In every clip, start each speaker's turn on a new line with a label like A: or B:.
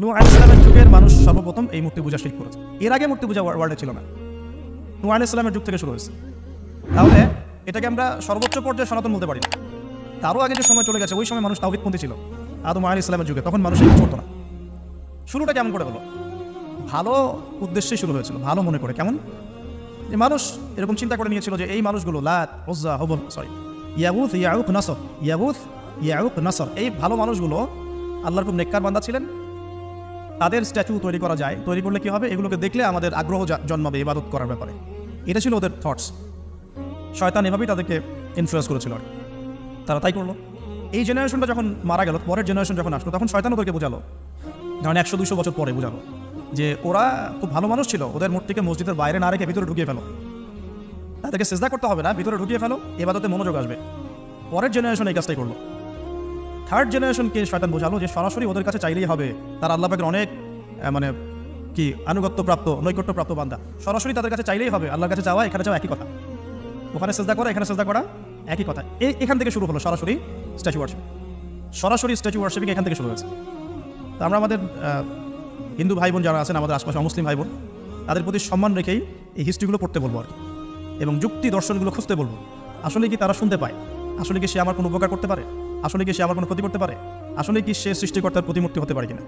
A: নূহ আলাইহিস সালামের যুগের মানুষ সর্বপ্রথম এই মূর্তি পূজা শিরক করেছে। এর আগে মূর্তি পূজা ওয়ার্ল্ডে ছিল না, নূহ আলাইহিস সালামের যুগ থেকে শুরু হয়েছে। তাহলে এটাকে আমরা সর্বোচ্চ পর্যায়ে সনাতন বলতে পারি না। তারও আগে যে সময় চলে গেছে, ওই সময় মানুষ তাওহীদপন্থী ছিল। আদম আলাইহিস সালামের যুগে তখন মানুষ এই কাজ করতো না। শুরুটা কেমন করে হলো? ভালো উদ্দেশ্যে শুরু হয়েছিল, ভালো মনে করে। কেমন? যে মানুষ এরকম চিন্তা করে নিয়েছিল যে এই মানুষগুলো লাত, উজ্জা, হুবল, ইয়াগুথ, ইয়াউক, নাসর, ইয়াগুথ, ইয়াউক, নাসর, এই ভালো মানুষগুলো আল্লাহর খুব নেককার বান্দা ছিলেন। তাদের স্ট্যাচু তৈরি করা যায়, তৈরি করলে কি হবে? এগুলোকে দেখলে আমাদের আগ্রহ জন্মাবে ইবাদত করার ব্যাপারে। এটা ছিল ওদের থটস। শয়তান এভাবেই তাদেরকে ইনফ্লুয়েন্স করেছিল আর তারা তাই করলো। এই জেনারেশনটা যখন মারা গেল, পরের জেনারেশন যখন আসলো, তখন শয়তান ওদেরকে বোঝালো, ধরেন 100-200 বছর পরে বোঝালো যে ওরা খুব ভালো মানুষ ছিল, ওদের মূর্তিকে মসজিদের বাইরে না রেখে ভিতরে ঢুকিয়ে ফেলো, তাদেরকে সিজদা করতে হবে না, ভিতরে ঢুকিয়ে ফেলো, ইবাদতে মনোযোগ আসবে। পরের জেনারেশন এই কাজটাই করলো। থার্ড জেনারেশনকে শয়তান বোঝালো যে সরাসরি ওদের কাছে চাইলেই হবে, তারা আল্লাহ পাকের অনেক মানে কি আনুগত্যপ্রাপ্ত, নৈকট্যপ্রাপ্ত বান্দা, সরাসরি তাদের কাছে চাইলেই হবে। আল্লাহর কাছে যাওয়া, এখানে যাওয়া একই কথা, ওখানে সিজদা করা, এখানে সিজদা করা একই কথা। এখান থেকে শুরু হলো সরাসরি স্ট্যাচু ওয়ার্শিপ। সরাসরি স্ট্যাচু ওয়ার্শিপিং এখান থেকে শুরু হয়েছে। তো আমরা আমাদের হিন্দু ভাই বোন যারা আছেন, আমাদের আশপাশে অমুসলিম ভাই বোন, তাদের প্রতি সম্মান রেখেই এই হিস্ট্রিগুলো পড়তে বলবো আর কি, এবং যুক্তি দর্শনগুলো খুঁজতে বলবো। আসলে কি তারা শুনতে পায়? আসলে কি সে আমার কোনো উপকার করতে পারে? আসলে কি সে আমার কোনো ক্ষতি করতে পারে? আসলে কি সে সৃষ্টিকর্তার প্রতিমূর্তি হতে পারে কিনা?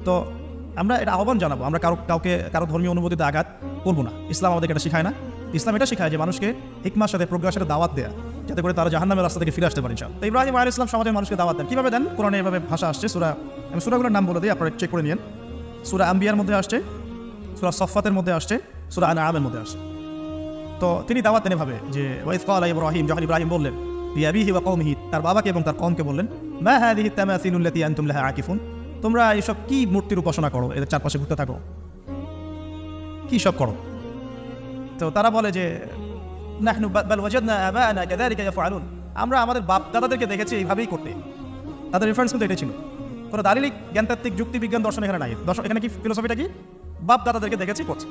A: তো আমরা এটা আহ্বান জানাবো, আমরা কারো ধর্মীয় অনুভূতিতে আঘাত করবো না। ইসলাম আমাদেরকে এটা শেখায় না। ইসলাম এটা শেখায় যে মানুষকে হিকমার সাথে, প্রজ্ঞার সাথে দাওয়াত দেয়া, যাতে করে তারা জাহান্নামের রাস্তা থেকে ফিরে আসতে পারে ইনশাআল্লাহ। তো ইব্রাহিম আলাইহিস সালাম সমাজের মানুষকে দাওয়াত দেন। কীভাবে দেন? কোরআনে এভাবে ভাষা আসছে। আমি সূরাগুলোর নাম বলে দিই, আপনারা চেক করে নিন। সূরা আম্বিয়ার মধ্যে আসছে, সূরা সফফাতের মধ্যে আসছে, সূরা আনআমের মধ্যে আসছে। তো তিনি দাওয়াত দেন এভাবে যে ওয়াইজ ক্বালা ইব্রাহিম, যখন ইব্রাহিম বললেন লিআবিহি ওয়া কওমিহি, তার বাবাকে এবং তার কওমকে বললেন, মা হাযিহি তামাসিলুল্লাতী আনতুম লাহা আকিফুন, তোমরা এইসব কি মূর্তির উপাসনা করো, এদের চারপাশে ঘুরতে থাকো, কি সব করো? তো তারা বলে যে নাহনু বাল ওয়াজাদনা আবাআনা কাযালিকা ইয়াফআলুন, আমরা আমাদের বাপ দাদাদেরকে দেখেছি এইভাবেই করতে। তাদের রেফারেন্স কিন্তু এটাই ছিল। কোনো দালিলিক জ্ঞানতাত্ত্বিক যুক্তি বিজ্ঞান দর্শন এখানে নাই। এখানে কি ফিলোসফিটা কি? বাপ দাদাদেরকে দেখেছি করছে।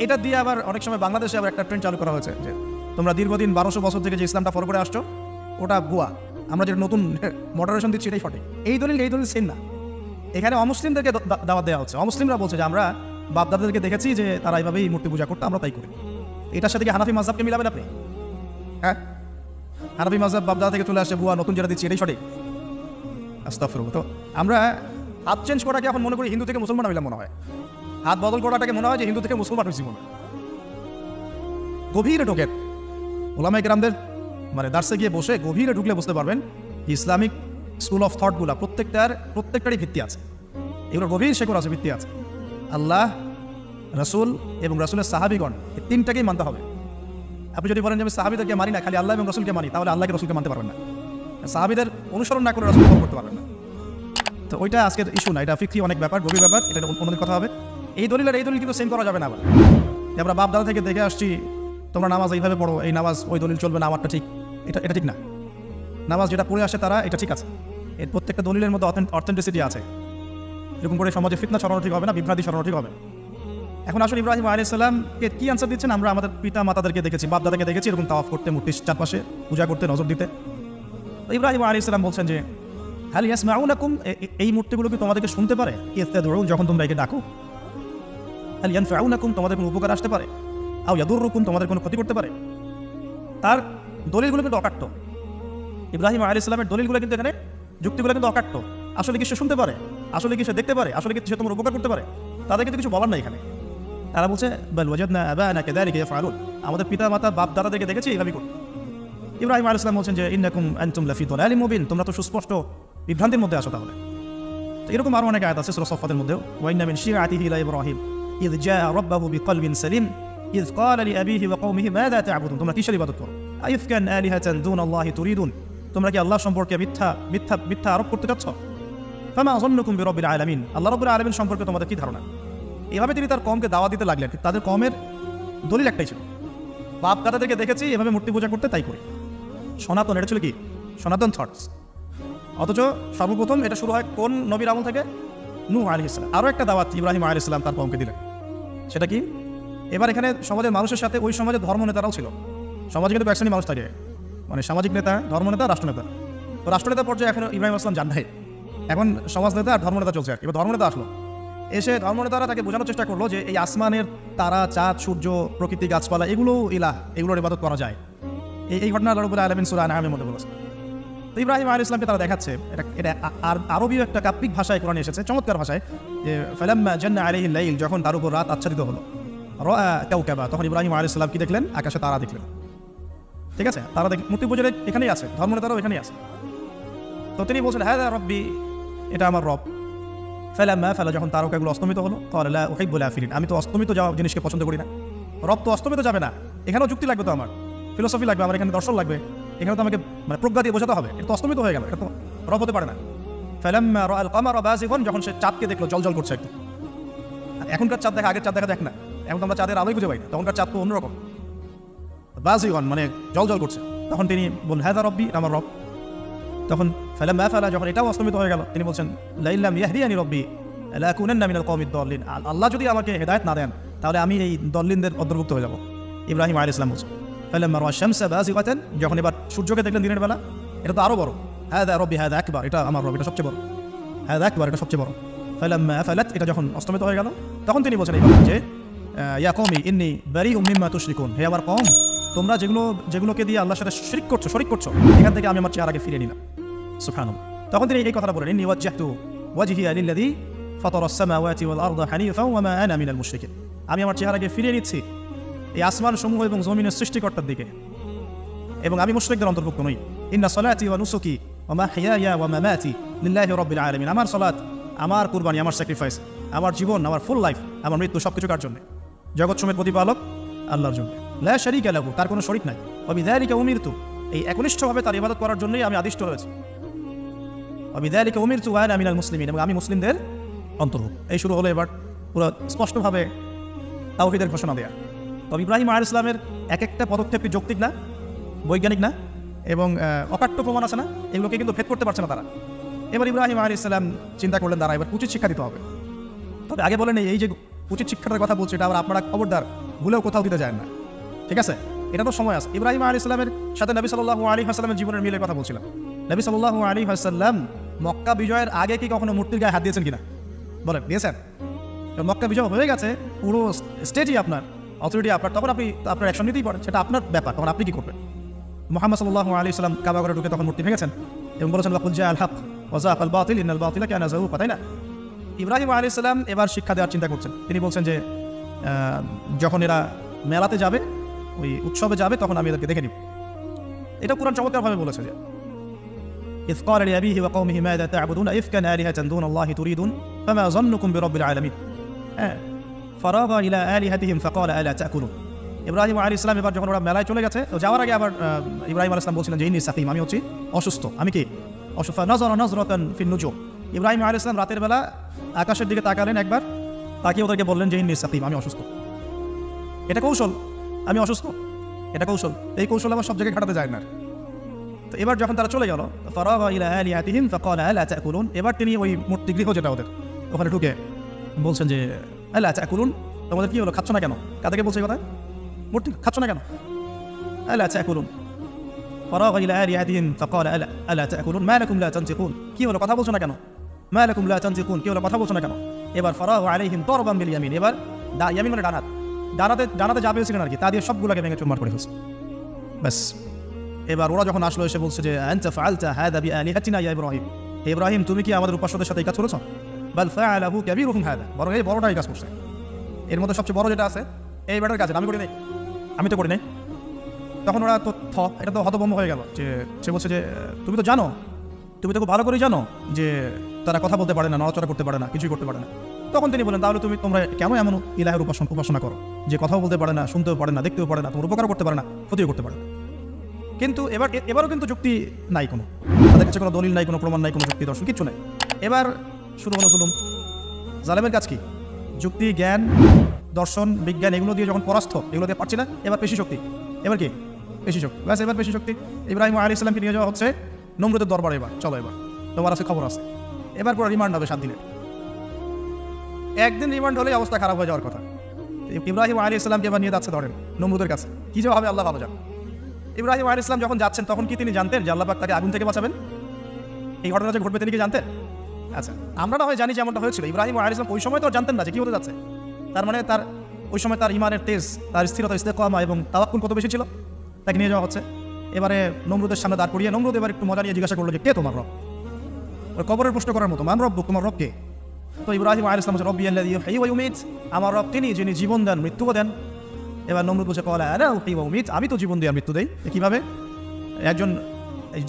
A: এটা দিয়ে আবার অনেক সময় বাংলাদেশে আবার একটা ট্রেন্ড চালু করা হয়েছে যে তোমরা দীর্ঘদিন 1200 বছর থেকে যে ইসলামটা ফলো করে আসছো, ওটা ভুয়া, আমরা যেটা নতুন মডারেশন দিচ্ছি এটাই সঠিক। এই দলিল সেম না। এখানে অমুসলিমদেরকে দাওয়াত দেওয়া হচ্ছে। অমুসলিমরা বলছে যে আমরা বাপ দাদাদেরকে দেখেছি যে তারা এইভাবেই মূর্তি পূজা করতো, আমরা তাই করি। এটার সাথে কি হানাফি মাযহাবকে মিলাবেন আপনি? হ্যাঁ, হানাফি মাযহাব বাপ দাদা থেকে চলে আসছে, ভুয়া, নতুন যেটা দিচ্ছি এটাই সঠিক। আস্তাগফিরুল্লাহ। তো আমরা হাত চেঞ্জ করাকে এখন মনে করি হিন্দু থেকে মুসলমান হইলাম মনে হয়। হাত বদল করাটাকে মনে হয় যে হিন্দু থেকে মুসলমান হয়েছি মনে হয়। গভীরে ঢোকেন, ওলামায়ে কেরামদের মানে দার্সে গিয়ে বসে গভীরে ঢুকলে বুঝতে পারবেন ইসলামিক স্কুল অফ থটগুলা প্রত্যেকটারই ভিত্তি আছে। এগুলোর গভীর শেকড় আছে, ভিত্তি আছে। আল্লাহ, রাসূল এবং রাসূলের সাহাবীগণ, এই তিনটাকেই মানতে হবে। আপনি যদি বলেন যে আমি সাহাবীদেরকে মানি না, খালি আল্লাহ এবং রাসূলকে মানি, তাহলে আল্লাহকে রাসূলকে মানতে পারবেন না। সাহাবীদের অনুসরণ না করে রাসূল ফলো করতে পারবেন না। তো ওইটা আজকের ইস্যু না, এটা ফিকহি অনেক ব্যাপার, গভীর ব্যাপার, এটা অন্যদিন কথা হবে। এই দলিল কিন্তু সেম করা যাবে না। আবার আমরা বাপ দাদা থেকে দেখে আসছি তোমরা নামাজ এইভাবে পড়ো, এই নামাজ ওই দলিল চলবে না, আমারটা ঠিক, এটা ঠিক না। নামাজ যেটা পড়ে আসে তারা এটা ঠিক আছে। এর প্রত্যেকটা দলিলের মধ্যে অথেন্টিসিটি আছে। এরকম করে সমাজে ফিতনা ছড়ানো ঠিক হবে না, বিভ্রান্তি ছড়ানো ঠিক হবে। এখন আসলে ইব্রাহিম আলাইহিস সালামকে কি আনসার দিচ্ছেন? আমরা আমাদের পিতা মাতাদেরকে দেখেছি, বাপ দাদাকে দেখেছি এরকম তাওয়াফ করতে, মূর্তির চারপাশে পূজা করতে, নজর দিতে। তো ইব্রাহিম আলাইহিস সালাম বলছেন যে হাল ইয়াসমাউনাকুম, এই মূর্তিগুলো কি তোমাদেরকে শুনতে পারে? ইস্তাদউন, যখন তোমরা একে ডাকো। হাল ইয়ানফাউনাকুম, তোমাদের কোনো উপকার আসতে পারে? আও ইয়াদুররুকুম, তোমাদের কোনো ক্ষতি করতে পারে? তার দলিলগুলো কিন্তু অকাট্য। ইব্রাহিম আলাইহিস সালামের দলিলগুলো কিন্তু এখানে, যুক্তিগুলো কিন্তু অকাট্য। আসলে কি সে শুনতে পারে? আসলে কি সে দেখতে পারে? আসলে কি সে তোমার উপকার করতে পারে? তাদের কিন্তু কিছু বলার নাই এখানে। তারা বলছে বাল ওয়াজাদনা আবাআনা কাযালিকা ইয়াফআলুন, আমাদের পিতা মাতা বাপ দাদাদেরকে দেখেছি এইভাবেই করতে। ইব্রাহিম আলাইহিস সালাম বলছেন যে ইন্নাকুম আনতুম লাফি দালালিম মুবিন, তোমরা তো সুস্পষ্ট বিভ্রান্তির মধ্যে আছো। তাহলে তো এরকম আরো অনেক আয়াত আছে সূরা সফফাতের মধ্যেও, ওয়া ইন্না মিন শিআতিহি ইলা ইব্রাহিম ইয জাআ রাব্বাহু বিকলবিন সালিম ইয ক্বালা লিআবিহি ওয়া কওমিহি মাযা তা'বুদুন, তোমরা কিসের ইবাদত করো? আইফকান আলিহাতান দুনাল্লাহি তুরিদুন, তোমরা কি আল্লাহ সম্পর্কে মিথ্যা আরোপ করতে চাচ্ছ? ফামা যান্নুকুম বিরাব্বিল আলামিন, আল্লাহ রাব্বুল আলামিন সম্পর্কে তোমাদের কি ধারণা? এভাবে তিনি তার কওমকে দাওয়াত দিতে লাগলেন। তাদের কওমের দলিল একটাই ছিল, বাপ দাদাদেরকে দেখেছি এভাবে মূর্তি পূজা করতে, তাই করি। সনাতন, এটা ছিল কি? সনাতন থটস। অথচ সর্বপ্রথম এটা শুরু হয় কোন নবীর আমল থেকে? নূহ আলাইহিস সালাম। আরও একটা দাওয়াত ইব্রাহিম আলাইহিস সালাম তার কওমকে দিলেন। সেটা কি? এবার এখানে সমাজের মানুষের সাথে ওই সমাজের ধর্ম নেতারাও ছিল। সমাজে কিন্তু এক শ্রেণীর মানুষ থাকে, মানে সামাজিক নেতা, ধর্মনেতা, রাষ্ট্রনেতা। তো রাষ্ট্রনেতা পর্যায়ে এখন ইব্রাহিম আলাইহিস সালাম যান নাই, এখন সমাজনেতা আর ধর্মনেতা চলছে আর কি। এবার ধর্মনেতা আসলো, এসে ধর্মনেতারা তাকে বোঝানোর চেষ্টা করলো যে এই আসমানের তারা, চাঁদ, সূর্য, প্রকৃতি, গাছপালা এগুলো ইলাহ, এগুলোর ইবাদত করা যায়। এই ঘটনা আল্লাহ রাব্বুল আলামিন সূরা আনআমের মধ্যে বলেছে। তো ইব্রাহিম আলাইহিস সালামকে তারা দেখাচ্ছে, এটা আরবীয় একটা কাব্যিক ভাষায় কোরআনে এসেছে, চমৎকার ভাষায়, যে ফালাম্মা জান্না আলাইহিল লাইল, যখন তার উপর রাত আচ্ছাদিত হলো, রাআ কাওকাবা, তখন ইব্রাহিম আলাইহিস সালাম কি দেখলেন? আকাশে তারা দেখলেন। ঠিক আছে, তারা মূর্তি পূজার এখানেই আছে, ধর্মনেতারাও এখানেই আছে। তো তিনি বলছেন হাযা রব্বি, এটা আমার রব। ফালাম্মা ফালা, যখন তারকাগুলো অস্তমিত হলো, ক্বালা লা উহিব্বুল আফিলিন, আমি তো অস্তমিত যাওয়া জিনিসকে পছন্দ করি না। রব তো অস্তমিত যাবে না, এখানেও যুক্তি লাগবে, তো আমার ফিলোসফি লাগবে, আমার এখানে দর্শন লাগবে, এখানে তো আমাকে মানে প্রজ্ঞা দিয়ে বোঝাতে হবে, এটা তো অস্তমিত হয়ে গেল, এটা তো রব হতে পারে না। ফালাম্মা রাআল কামারা বাযিগান, যখন সে চাঁদকে দেখলো জলজল করছে একটু। এখনকার চাঁদ দেখা আগের চাঁদ দেখা দেখ না, এখন তো আমরা চাঁদের আলোই খুঁজে পাই না, তখনকার চাঁদ তো অন্যরকম, বাযিগান মানে জলজল করছে। তখন তিনি বললেন হাযা রব্বি, আমার রব। তখন ফালাম্মা ফালা, যখন এটাও অস্তমিত হয়ে গেল, তিনি বলছেন লাইল্লাম ইয়াহদিয়ানি রব্বি লাকুনান্না মিনাল কওমিদ দাল্লিন, আল্লাহ যদি আমাকে হেদায়েত না দেন তাহলে আমি এই দল্লিনদের অন্তর্ভুক্ত হয়ে যাব। ইব্রাহিম আলাইহিস সালাম বলছেন ফালাম্মা রাআ শামসা বাযিগাতান, যখন এবার সূর্যকে দেখলেন দিনের বেলা, এটা তো আরো বড়, হাযা রব্বি হাযা আকবার, এটা আমার রব, এটা সবচেয়ে বড়, হাযা আকবার, এটা সবচেয়ে বড়। ফালাম্মা আফালাত, এটা যখন অস্তমিত হয়ে গেল, তখন তিনি বলছেন এই কথা যে ইয়া কওমি ইন্নী বারিউম মিম্মা তুশরিকুন, হে আমার কওম, তোমরা যেগুলোকে দিয়ে আল্লাহর সাথে শরীক করছো, এখান থেকে আমি আমার চেহারাকে ফিরিয়ে নিলাম। সুবহানাল্লাহ। তখন তিনি এই কথাটা বলেন ইন্নী ওয়াজ্জাহতু ওয়াজহিয়া লিল্লাযী ফাতারাস সামাওয়াতি ওয়াল আরদা হানিফাও ওয়া মা আনা মিনাল মুশরিকিন, আমি আমার চেহারাকে ফিরিয়ে নিচ্ছি এই আসমান সমূহ এবং জমিনের সৃষ্টিকর্তার দিকে, এবং আমি মুশরিকদের অন্তর্ভুক্ত নই। ইন্না সলাতি ওয়া নুসুকি ওয়া মাহইয়ায়া ওয়া মামাতি লিল্লাহি রাব্বিল আলামিন, আমার সালাত, আমার কুরবানি, আমার স্যাক্রিফাইস, আমার জীবন, আমার ফুল লাইফ, আমার মৃত্যু, সবকিছু কার জন্য? জগৎসমূহের প্রতিপালক আল্লাহর জন্য। লা শারীকা লাহু, তার কোনো শরীক নাই। ওয়া বিযালিকা উমিরতু, এই একনিষ্ঠভাবে তার ইবাদত করার জন্যই আমি আদিষ্ট হয়েছি। ওয়া বিযালিকা উমিরতু ওয়া আনা মিনাল মুসলিমিন, এবং আমি মুসলিমদের অন্তর্ভুক্ত। এই শুরু হলো এবার পুরো স্পষ্টভাবে তাওহীদের ঘোষণা দেয়া। তবে ইব্রাহিম আলাইহিস সালামের এক একটা পদক্ষেপই যৌক্তিক না, বৈজ্ঞানিক না, এবং অকাট্য প্রমাণ আছে না, এগুলোকে কিন্তু ভেদ করতে পারছে না তারা। এবার ইব্রাহিম আলাইহিস সালাম চিন্তা করলেন তারা এবার উচিত শিক্ষা দিতে হবে। তবে আগে বলেন এই যে উচিত শিক্ষার কথা বলছে, এটা আবার আপনারা খবরদার ভুলেও কোথাও দিতে যায় না, ঠিক আছে? এটা তো সময় আছে। ইব্রাহিম আলাইহিস সালামের সাথে নবী সাল্লাল্লাহু আলাইহি ওয়াসাল্লামের জীবনের মিলের কথা বলছিলাম। নবী সাল্লাল্লাহু আলাইহি ওয়াসাল্লাম মক্কা বিজয়ের আগে কি কখনো মূর্তির গায়ে হাত দিয়েছেন কিনা? বলেন, দিয়েছেন? মক্কা বিজয় হয়ে গেছে, পুরো স্টেটই আপনার, অথরিটি আপনার, তখন আপনি আপনার অ্যাকশন নিতেই পারেন, সেটা আপনার ব্যাপার, তখন আপনি কি করবেন? মুহাম্মদ সাল্লাল্লাহু আলাইহি ওয়াসাল্লাম কাবা ঘরে ঢুকে তখন মূর্তি ভেঙেছেন এবং বলেছেন ওয়াকুল জাআল হক ওয়া যাকাল বাতিল ইন্নাল বাতিলা কানা যাহুকা, তাই না? ইব্রাহিম আলাইহিস সালাম এবার শিক্ষা দেওয়ার চিন্তা করছেন। তিনি বলছেন যে যখন এরা মেলাতে যাবে, ওই উৎসবে যাবে, তখন আমি এদেরকে দেখে নিব। এটা কুরআন চমৎকারভাবে বলেছে যে إذ قال لأبيه وقومه ماذا تعبدون أئفكا آلهة دون الله تريدون فما ظنكم برب العالمين فراغ إلى آلهتهم فقال ألا تأكلون। ইব্রাহিম আলাইহিস সালাম এবার যখন ওরা মেলায় চলে গেছে, তো যাওয়ার আগে আবার ইব্রাহিম আলাইহিস সালাম বলছিলেন যে ইন্নী সাকিম, আমি হচ্ছি অসুস্থ। আমি কি অসুস্থ? নাযরা নাযরাতান ফিন নুজুম, ইব্রাহিম আলাইহিস সালাম রাতের বেলা আকাশের দিকে তাকালেন একবার, তাকিয়ে ওদেরকে বললেন যে ইন্নী সাকিম, আমি অসুস্থ। এটা কৌশল, আমি অসুস্থ, এটা কৌশল। এই কৌশল আবার সব জায়গায় খাটাতে যায় না। তো এবার যখন তারা চলে গেল, ফারাগা ইলা আলিহাতিহিম ফাকালা আলা তাকুলুন, এবার তিনি ওই মূর্তি গৃহ যেটা ওদের, ওখানে ঢুকে বলছেন যে আলা তাকুলুন, তোমাদের কি হলো, খাচ্ছ না কেন? কাদেরকে বলছে কথা? মূর্তি, খাচ্ছ না কেন? আলা তাকুলুন। ফারাগা ইলা আলিহাতিহিম ফাকালা আলা তাকুলুন মা লাকুম লা তানতিকুন, কি হলো, কথা বলছো না কেন? মা লাকুম লা তানতিকুন, কি হলো, কথা বলছো না কেন? এবার ফারাগা আলাইহিম দারবান বিল ইয়ামিন, এবার ইয়ামিন মানে ডান হাত, ডানাতে যা পেয়েছিলেন আর কি, তা দিয়ে সবগুলোকে ভেঙে চুরমার করে ফেলছে। ব্যাস। এবার ওরা যখন আসলো এসে বলছে যে আনতা ফাআলতা হাযা বিআলিহাতিনা ইয়া ইব্রাহিম, হে ইব্রাহিম তুমি কি আমাদের উপাস্যদের সাথে এই কাজ করেছো? বাল ফাআলাহু কাবীরুহুম হাযা, বরং এই বড়টাই কাজ করছে, এর মধ্যে সবচেয়ে বড় যেটা আছে এই ব্যাটার কাজ, আমি করি নাই, আমি তো করি নাই। তখন ওরা তো এটা তো হতভম্ব হয়ে গেল, যে সে বলছে যে তুমি তো জানো, তুমি তো খুব ভালো করেই জানো যে তারা কথা বলতে পারে না, নড়াচড়া করতে পারে না, কিছুই করতে পারে না। তখন তিনি বলেন তাহলে তোমরা কেন এমন ইলাহের উপাসনা করো যে কথাও বলতে পারে না, শুনতেও পারে না, দেখতেও পারে না, তোমার উপকার করতে পারে না, ক্ষতিও করতে পারে না। কিন্তু এবারও কিন্তু যুক্তি নাই, কোনো তাদের কাছে কোনো দলিল নাই, কোনো প্রমাণ নাই, কোনো যুক্তি দর্শন কিচ্ছু নাই। এবার শুরু হলো জুলুম। জালেমের কাজ কি? যুক্তি, জ্ঞান, দর্শন, বিজ্ঞান এগুলো দিয়ে যখন পরাস্ত, এগুলো দিয়ে পারছি না, এবার পেশি শক্তি। এবার কি? পেশি শক্তি। ব্যাস, এবার পেশি শক্তি। ইব্রাহিম আলাইহিস সালামকে নিয়ে যাওয়া হচ্ছে নমরুদের দরবারে। এবার চলো, এবার তোমার আছে, খবর আছে। এবার পুরো রিমান্ড হবে 7 দিনের। একদিন রিমান্ড হলেই অবস্থা খারাপ হয়ে যাওয়ার কথা। ইব্রাহিম আলাইহিস সালামকে এবার নিয়ে যাচ্ছে ধরেন নমরুদের কাছে। কি যে হবে আল্লাহ ভালো জানেন। ইব্রাহিম আলাইহিস সালাম যখন যাচ্ছেন তখন কি তিনি জানতেন যে আল্লাহ পাক তাকে আগুন থেকে বাঁচাবেন? এই ঘটনা যে ঘটবে তিনি কি জানতেন? আচ্ছা, আমরা না হয় জানি যে এমনটা হয়েছিল। ইব্রাহিম আলাইহিস সালাম ওই সময় তো জানতেন না যে কি হতে যাচ্ছে। তার মানে তার ওই সময় তার ইমানের তেজ, তার স্থিরতা, ইস্তেকামা এবং তাওয়াক্কুল কত বেশি ছিল। তাকে নিয়ে যাওয়া হচ্ছে, এবারে নমরুদের সামনে দাঁড় করিয়ে নমরুদ এবার একটু মজা নিয়ে জিজ্ঞাসা করলো যে কে তোমার রব? ওই কবরের প্রশ্ন করার মতো, মান রব্বুক, তোমার রব কে? তো ইব্রাহিম আলাইহিস সালাম বলছে রব্বি আল্লাযী ইউহয়ী ওয়া ইউমীত, আমার রব তিনি যিনি জীবন দেন মৃত্যুও দেন। এবার নমরুদ বলছে ক্বালা আনা উহয়ী ওয়া উমীত, আমি তো জীবন দিই আর মৃত্যু দেই। কিভাবে? একজন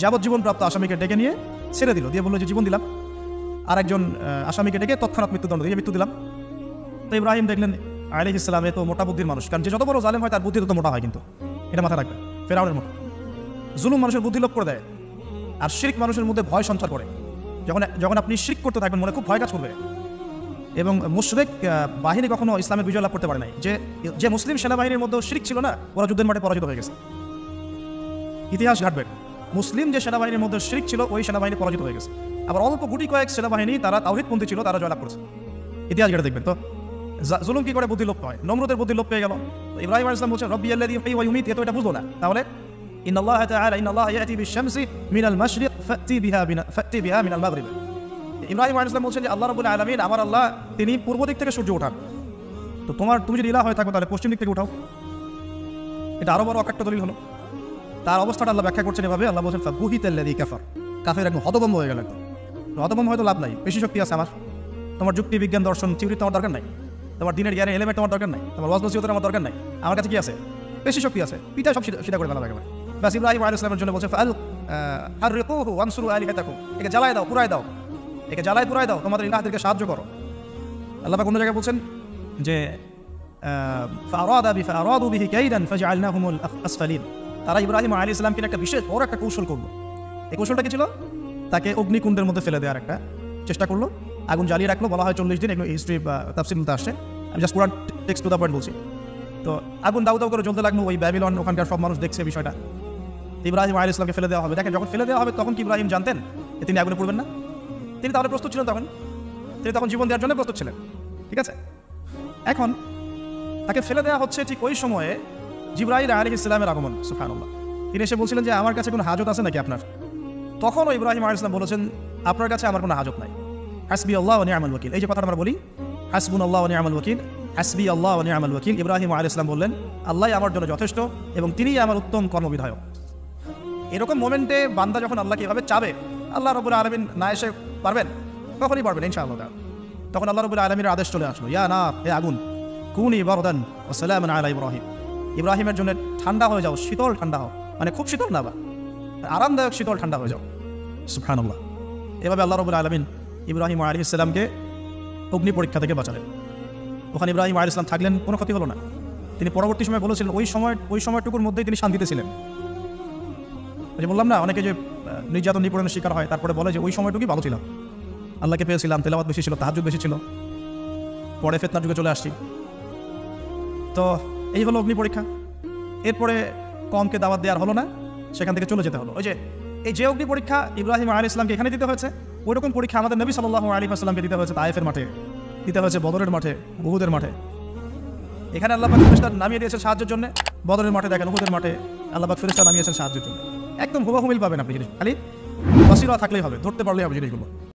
A: যাবজ্জীবনপ্রাপ্ত আসামিকে ডেকে নিয়ে ছেড়ে দিল, দিয়ে বললো যে জীবন দিলাম, আর একজন আসামিকে ডেকে তৎক্ষণাৎ মৃত্যুদণ্ড দিয়ে মৃত্যু দিলাম। তো ইব্রাহিম দেখলেন আলাইহিস সালাম এ তো মোটা বুদ্ধির মানুষ, কারণ যে যত বড় জালেম হয় তার বুদ্ধি তত মোটা হয়, কিন্তু এটা মাথায় রাখবেন। ফেরাউনের মতো জুলুম মানুষের বুদ্ধি লোপ করে দেয়, আর শিরক মানুষের মধ্যে ভয় সঞ্চার করে। যখন আপনি শিরক করতে থাকবেন মনে খুব ভয় কাজ করবে। এবং মুশরিক বাহিনী কখনো ইসলামের বিজয় লাভ করতে পারে নাই। যে মুসলিম সেনাবাহিনীর মধ্যে শিরক ছিল না, ওরা যুদ্ধের মাঠে পরাজিত হয়ে গেছে। ইতিহাস ঘাটবে, মুসলিম যে সেনাবাহিনীর মধ্যে শিরক ছিল ওই সেনাবাহিনী পরাজিত হয়ে গেছে। আবার অল্প গুটি কয়েক সেনাবাহিনী তারা তাওহীদপন্থী ছিল, তারা জয়লাভ করেছে। ইতিহাস ঘাটে দেখবেন। তো জুলুম কি করে বুদ্ধি লোপ হয়? নমরুদের বুদ্ধি লোপ পেয়ে গেল। ইব্রাহিম আলাইহিস সালাম বলছেন রব্বি আল্লাযী ইউহয়ী ওয়া ইউমীত, এ তো এটা বুঝলো না। তাহলে ইন্নাল্লাহা তাআলা ইন্নাল্লাহা ইয়াতি বিশ-শামসি মিনাল মাশরিক ফাতি বিহা মিনাল মাগরিব। ইব্রাহিম আলাইহিস সালাম বলছেন যে আল্লাহ রাব্বুল আলামিন, আমার আল্লাহ তিনি পূর্ব দিক থেকে সূর্য ওঠান। তো তুমি যদি ইলাহ হয়ে থাকো তাহলে পশ্চিম দিক থেকে উঠাও। এটা আরো বড় অকাট্য দলিল হলো। তার অবস্থাটা আল্লাহ ব্যাখ্যা করছেন এভাবে, আল্লাহ বলছেন ফাবুহিতাল্লাযী কাফার, কাফের একদম হতভম্ব হয়ে গেল। একদম হতভম্ব হয়তো লাভ নাই, বেশি শক্তি আছে আমার, তোমার যুক্তি বিজ্ঞান দর্শন থিওরি তোমার দরকার নাই, তোমার দিনের জ্ঞানের এলিমেন্ট তোমার দরকার নাই, তোমার ওয়াজ নসিহতের আমার দরকার নাই, আমার কাছে কি আছে? বেশি শক্তি আছে, পিতা সব সিধা করে ফেলা একেবারে। বাস ইব্রাহিম আলাইহিস সালামের জন্য বলছে ফাল হাররিকুহু ওয়ানসুরু আলিহাতাকুম, একে জ্বালায় দাও, পুরাই দাও, একে জ্বালায় পুরাই দাও, তোমাদের ইলাহদেরকে সাহায্য করো। আল্লাহ পাক অন্য জায়গায় বলছেন যে ফাআরাদু বিহি কাইদান ফাজআলনাহুমুল আসফালিন, তারা ইব্রাহিম আলাইহিস সালামকে একটা বিশেষ বড় একটা কৌশল করলো। এই কৌশলটা কি ছিল? তাকে অগ্নিকুণ্ডের মধ্যে ফেলে দেওয়ার একটা চেষ্টা করলো, আগুন জ্বালিয়ে রাখলো, বলা হয় 40 দিন, এগুলো হিস্ট্রি বা তাফসীর মধ্যে আসছে, আমি জাস্ট পুরান টেক্সট টু দ্য পয়েন্ট বলছি। তো আগুন দাউ দাউ করে জ্বলতে লাগলো, ওই ব্যাবিলন ওখানকার সব মানুষ দেখছে বিষয়টা। ইব্রাহিম আলাইহিস সালামকে ফেলে দেওয়া হবে। দেখেন, যখন ফেলে দেওয়া হবে তখন কি ইব্রাহিম জানতেন যে তিনি আগুনে পড়বেন না? তিনি তাহলে প্রস্তুত ছিলেন, তিনি তখন জীবন দেওয়ার জন্য প্রস্তুত ছিলেন। ঠিক আছে, এখন তাকে ফেলে দেওয়া হচ্ছে ঠিক ওই সময়ে জিবরাইল আলাইহিস সালামের আগমন। সুবহানাল্লাহ। তিনি এসে বলছিলেন যে আমার কাছে কোনো হাজত আছে নাকি আপনার? তখনও ইব্রাহিম আলাইহিস সালাম বলেছেন আপনার কাছে আমার কোনো হাজত নাই। হাসবি আল্লাহ ওয়া নি'মাল ওয়াকিল, এই যে কথাটা আমরা বলি হাসবুনাল্লাহু ওয়া নি'মাল ওয়াকিল, হাসবি আল্লাহ ওয়া নি'মাল ওয়াকিল, ইব্রাহিম আলাইহিস সালাম বললেন আল্লাহই আমার জন্য যথেষ্ট এবং তিনিই আমার উত্তম কর্মবিধায়ক। এরকম মোমেন্টে বান্দা যখন আল্লাহকে এভাবে চাবে, আল্লাহ রাব্বুল আলামিন না এসে পারবেন? কখনই পারবেন ইনশাআল্লাহ। তখন আল্লাহ রাব্বুল আলামিনের আদেশ চলে আসলো, ইয়া নার, হে আগুন, কুনি বারদান ওয়া সালামান আলা ইব্রাহিম, ইব্রাহিমের জন্য ঠান্ডা হয়ে যাও, শীতল ঠান্ডা হও, মানে খুব শীতল না, বা আরামদায়ক শীতল ঠান্ডা হয়ে যাও। সুবহানাল্লাহ। এভাবে আল্লাহ রাব্বুল আলামিন ইব্রাহিম আলাইহিস সালামকে অগ্নি পরীক্ষা থেকে বাঁচালেন। ওখানে ইব্রাহিম আলাইহিস সালাম থাকলেন, কোনো ক্ষতি হলো না। তিনি পরবর্তী সময় বলেছিলেন ওই সময়টুকুর মধ্যেই তিনি শান্তিতে ছিলেন। যে বললাম না, অনেকে যে নির্যাতন নিপীড়নের শিকার হয় তারপরে বলে যে ওই সময়টুকুই ভালো ছিলাম, আল্লাহকে পেয়েছিলাম, তেলাওয়াত বেশি ছিল, তাহাজ্জুদ বেশি ছিল, পরে ফিতনার যুগে চলে আসছি। তো এই হলো অগ্নি পরীক্ষা। এরপরে কমকে দাওয়াত দেওয়ার হলো না, সেখান থেকে চলে যেতে হলো। ওই যে এই যে অগ্নি পরীক্ষা ইব্রাহিম আলাইহিস সালামকে এখানে দিতে হয়েছে, ওইরকম পরীক্ষা আমাদের নবী সাল্লাল্লাহু আলাইহি ওয়াসাল্লামকে দিতে হয়েছে তায়েফের মাঠে, দিতে হয়েছে বদরের মাঠে, উহুদের মাঠে। এখানে আল্লাহ পাক ফেরেশতা নামিয়ে দিয়েছেন সাহায্যের জন্য, বদরের মাঠে দেখেন উহুদের মাঠে আল্লাহ পাক ফেরেশতা নামিয়েছেন সাহায্যের জন্য। একদম হুবাহু মিল পাবেন আপনি জিনিস, খালি বাসিরা থাকলেই হবে, ধরতে পারলেই হবে জিনিসগুলো।